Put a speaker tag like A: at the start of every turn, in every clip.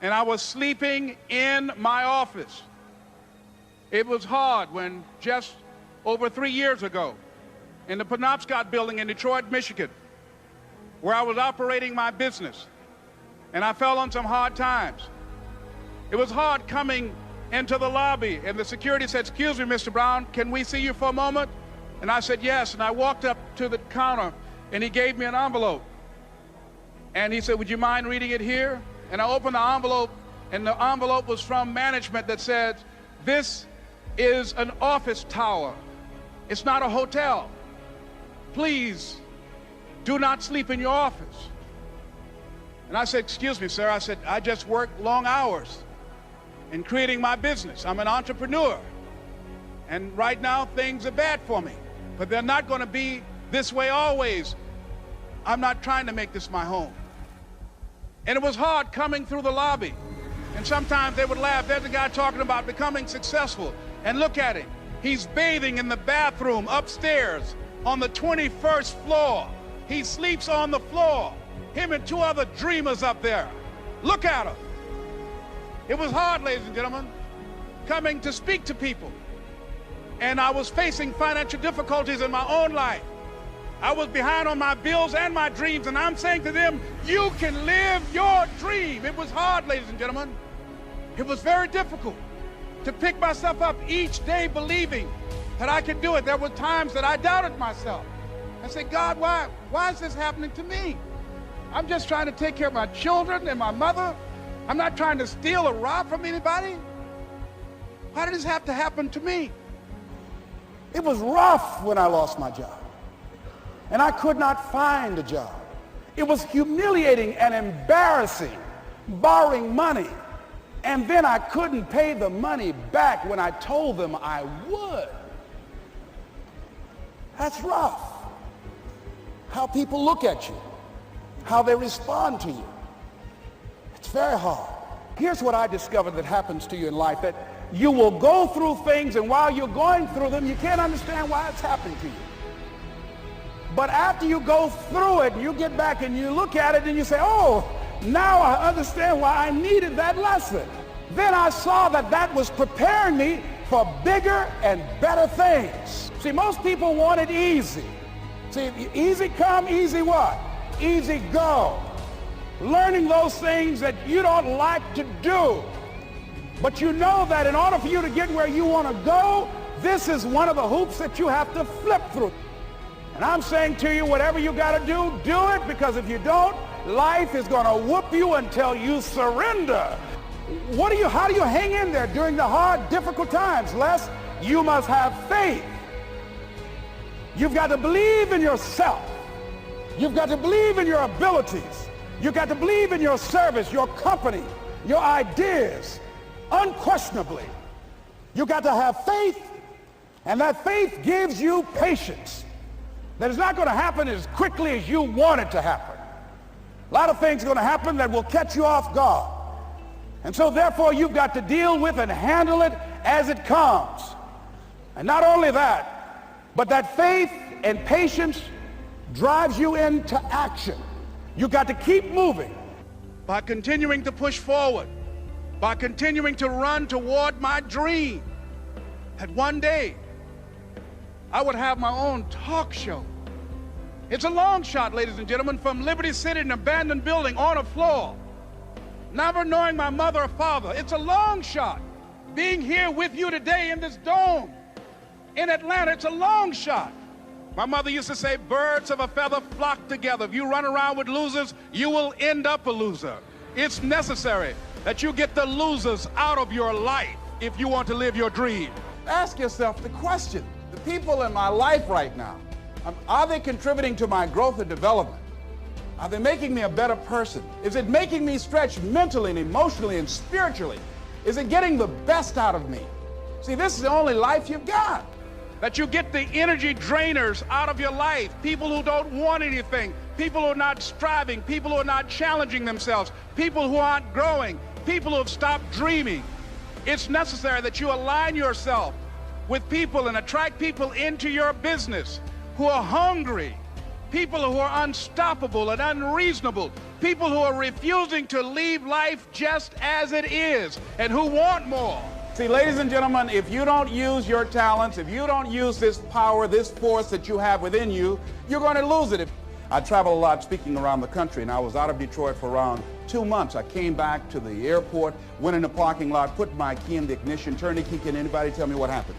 A: and I was sleeping in my office. It was hard when just over 3 years ago, in the Penobscot building in Detroit, Michigan, where I was operating my business, and I fell on some hard times. It was hard coming into the lobby, and the security said, "Excuse me, Mr. Brown, can we see you for a moment?" And I said, "Yes," and I walked up to the counter, and he gave me an envelope. And he said, "Would you mind reading it here?" And I opened the envelope, and the envelope was from management that said, "This is an office tower. It's not a hotel. Please do not sleep in your office." And I said, "Excuse me, sir." I said, "I just work long hours in creating my business. I'm an entrepreneur. And right now, things are bad for me. But they're not going to be this way always. I'm not trying to make this my home." And it was hard coming through the lobby. And sometimes they would laugh. There's a guy talking about becoming successful. And look at him. He's bathing in the bathroom upstairs on the 21st floor. He sleeps on the floor. Him and 2 other dreamers up there. Look at him. It was hard, ladies and gentlemen, coming to speak to people. And I was facing financial difficulties in my own life. I was behind on my bills and my dreams, and I'm saying to them, you can live your dream. It was hard, ladies and gentlemen. It was very difficult to pick myself up each day believing that I could do it. There were times that I doubted myself. I said, "God, why is this happening to me? I'm just trying to take care of my children and my mother. I'm not trying to steal or rob from anybody. Why did this have to happen to me?" It was rough when I lost my job, and I could not find a job. It was humiliating and embarrassing, borrowing money, and then I couldn't pay the money back when I told them I would. That's rough. How people look at you, how they respond to you. It's very hard. Here's what I discovered that happens to you in life, that you will go through things, and while you're going through them, you can't understand why it's happening to you. But after you go through it, you get back and you look at it and you say, "Oh, now I understand why I needed that lesson." Then I saw that that was preparing me for bigger and better things. See, most people want it easy. See, easy come, easy what? Easy go. Learning those things that you don't like to do. But you know that in order for you to get where you want to go, this is one of the hoops that you have to flip through. And I'm saying to you, whatever you got to do it, because if you don't, life is going to whoop you until you surrender. How do you hang in there during the hard, difficult times? Les, you must have faith. You've got to believe in yourself. You've got to believe in your abilities. You've got to believe in your service, your company, your ideas, unquestionably. You've got to have faith, and that faith gives you patience. That is not going to happen as quickly as you want it to happen. A lot of things are going to happen that will catch you off guard. And so therefore you've got to deal with and handle it as it comes. And not only that, but that faith and patience drives you into action. You've got to keep moving. By continuing to push forward, by continuing to run toward my dream, that one day I would have my own talk show. It's a long shot, ladies and gentlemen, from Liberty City, an abandoned building on a floor, never knowing my mother or father. It's a long shot. Being here with you today in this dome in Atlanta, it's a long shot. My mother used to say, birds of a feather flock together. If you run around with losers, you will end up a loser. It's necessary that you get the losers out of your life if you want to live your dream. Ask yourself the question, the people in my life right now, are they contributing to my growth and development? Are they making me a better person? Is it making me stretch mentally and emotionally and spiritually? Is it getting the best out of me? See, this is the only life you've got. That you get the energy drainers out of your life, people who don't want anything, people who are not striving, people who are not challenging themselves, people who aren't growing, people who have stopped dreaming. It's necessary that you align yourself with people and attract people into your business who are hungry, people who are unstoppable and unreasonable, people who are refusing to leave life just as it is and who want more. See, ladies and gentlemen, if you don't use your talents, if you don't use this power, this force that you have within you, you're going to lose it. I travel a lot speaking around the country, and I was out of Detroit for around 2 months. I came back to the airport, went in the parking lot, put my key in the ignition, turned the key. Can anybody tell me what happened?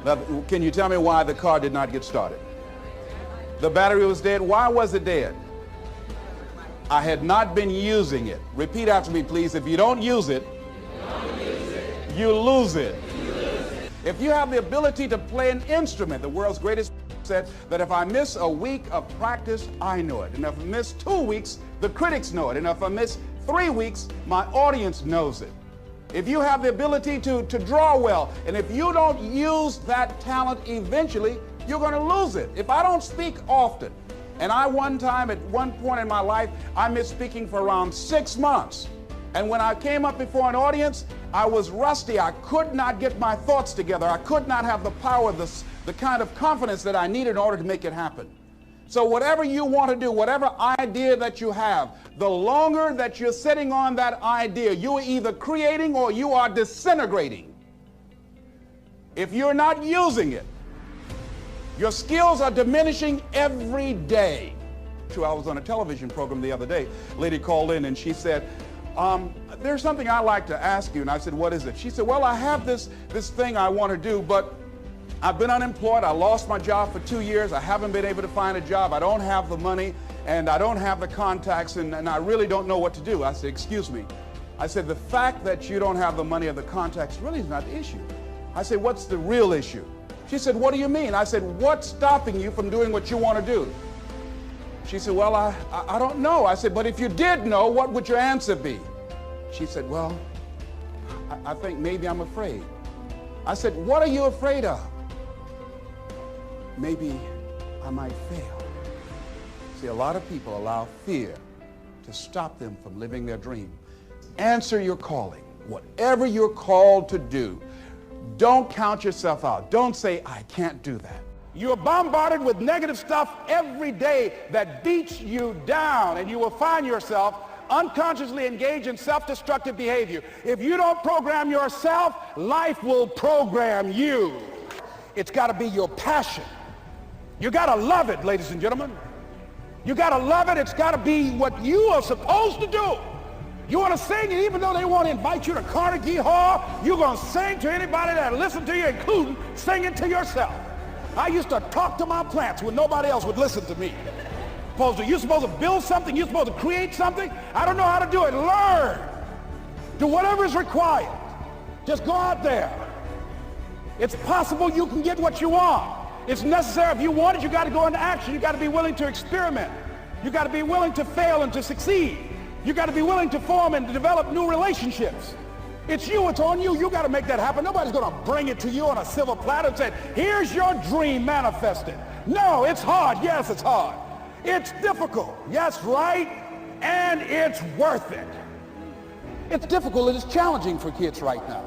A: Now, can you tell me why the car did not get started? The battery was dead. Why was it dead? I had not been using it. Repeat after me, please. If you don't use it, you lose it. If you have the ability to play an instrument, the world's greatest said that if I miss a week of practice, I know it. And if I miss 2 weeks, the critics know it. And if I miss 3 weeks, my audience knows it. If you have the ability to draw well, and if you don't use that talent eventually, you're going to lose it. If I don't speak often, and at one point in my life, I missed speaking for around 6 months. And when I came up before an audience, I was rusty. I could not get my thoughts together. I could not have the power, the kind of confidence that I needed in order to make it happen. So whatever you want to do, whatever idea that you have, the longer that you're sitting on that idea, you are either creating or you are disintegrating. If you're not using it, your skills are diminishing every day. I was on a television program the other day. A lady called in and she said, there's something I'd like to ask you. And I said, what is it? She said, well, I have this thing I want to do, but I've been unemployed. I lost my job for 2 years. I haven't been able to find a job. I don't have the money and I don't have the contacts and I really don't know what to do. I said, excuse me. I said, the fact that you don't have the money or the contacts really is not the issue. I said, what's the real issue? She said, what do you mean? I said, what's stopping you from doing what you want to do? She said, well, I don't know. I said, but if you did know, what would your answer be? She said, well, I think maybe I'm afraid. I said, what are you afraid of? Maybe I might fail. See, a lot of people allow fear to stop them from living their dream. Answer your calling. Whatever you're called to do, don't count yourself out. Don't say, I can't do that. You're bombarded with negative stuff every day that beats you down, and you will find yourself unconsciously engaged in self-destructive behavior. If you don't program yourself, life will program you. It's got to be your passion. You got to love it, ladies and gentlemen. You got to love it. It's got to be what you are supposed to do. You want to sing, and even though they want to invite you to Carnegie Hall, you're going to sing to anybody that listens to you, including singing to yourself. I used to talk to my plants when nobody else would listen to me. You're supposed to build something. You're supposed to create something. I don't know how to do it. Learn. Do whatever is required. Just go out there. It's possible you can get what you want. It's necessary. If you want it, you got to go into action. You got to be willing to experiment. You got to be willing to fail and to succeed. You got to be willing to form and to develop new relationships. It's you. It's on you. You got to make that happen. Nobody's going to bring it to you on a silver platter and say, here's your dream manifested. No, it's hard. Yes, it's hard. It's difficult. Yes, right. And it's worth it. It's difficult and it's challenging for kids right now.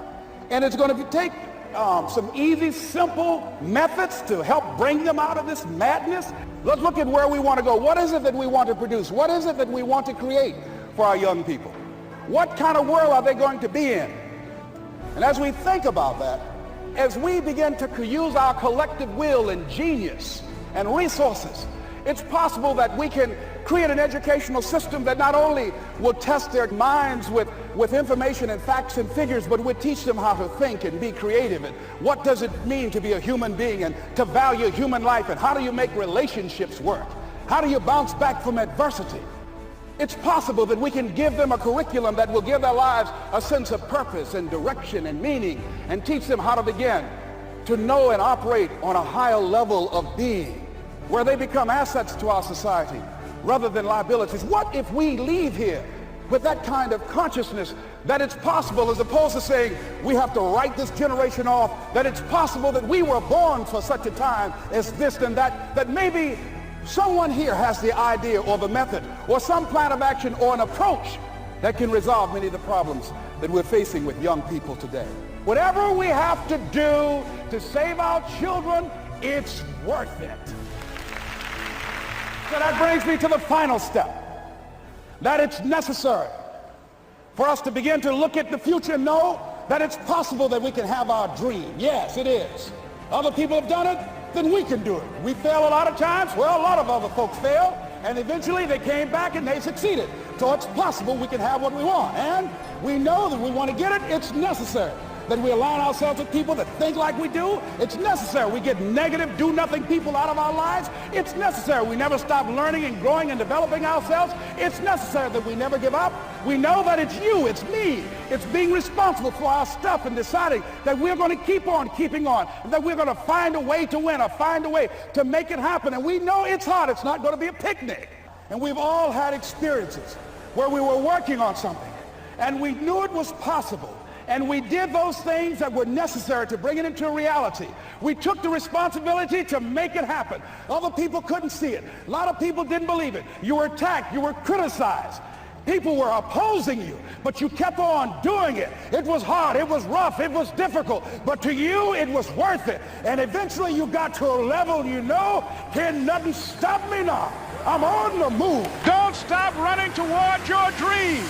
A: And it's going to take some easy, simple methods to help bring them out of this madness. Let's look at where we want to go. What is it that we want to produce? What is it that we want to create for our young people? What kind of world are they going to be in? And as we think about that, as we begin to use our collective will and genius and resources, it's possible that we can create an educational system that not only will test their minds with information and facts and figures, but will teach them how to think and be creative. And what does it mean to be a human being and to value human life? And how do you make relationships work? How do you bounce back from adversity? It's possible that we can give them a curriculum that will give their lives a sense of purpose and direction and meaning and teach them how to begin to know and operate on a higher level of being, where they become assets to our society rather than liabilities. What if we leave here with that kind of consciousness that it's possible, as opposed to saying we have to write this generation off, that it's possible that we were born for such a time as this and that, that maybe someone here has the idea or the method or some plan of action or an approach that can resolve many of the problems that we're facing with young people today. Whatever we have to do to save our children, it's worth it. So that brings me to the final step, that it's necessary for us to begin to look at the future and know that it's possible that we can have our dream. Yes, it is. Other people have done it, then we can do it. We fail a lot of times. Well, a lot of other folks fail, and eventually they came back and they succeeded. So it's possible we can have what we want. And we know that we want to get it. It's necessary that we align ourselves with people that think like we do. It's necessary we get negative, do-nothing people out of our lives. It's necessary we never stop learning and growing and developing ourselves. It's necessary that we never give up. We know that it's you, it's me. It's being responsible for our stuff and deciding that we're going to keep on keeping on, that we're going to find a way to win or find a way to make it happen. And we know it's hard. It's not going to be a picnic. And we've all had experiences where we were working on something and we knew it was possible. And we did those things that were necessary to bring it into reality. We took the responsibility to make it happen. Other people couldn't see it. A lot of people didn't believe it. You were attacked. You were criticized. People were opposing you, but you kept on doing it. It was hard. It was rough. It was difficult. But to you, it was worth it. And eventually you got to a level you know, can nothing stop me now. I'm on the move. Don't stop running toward your dream.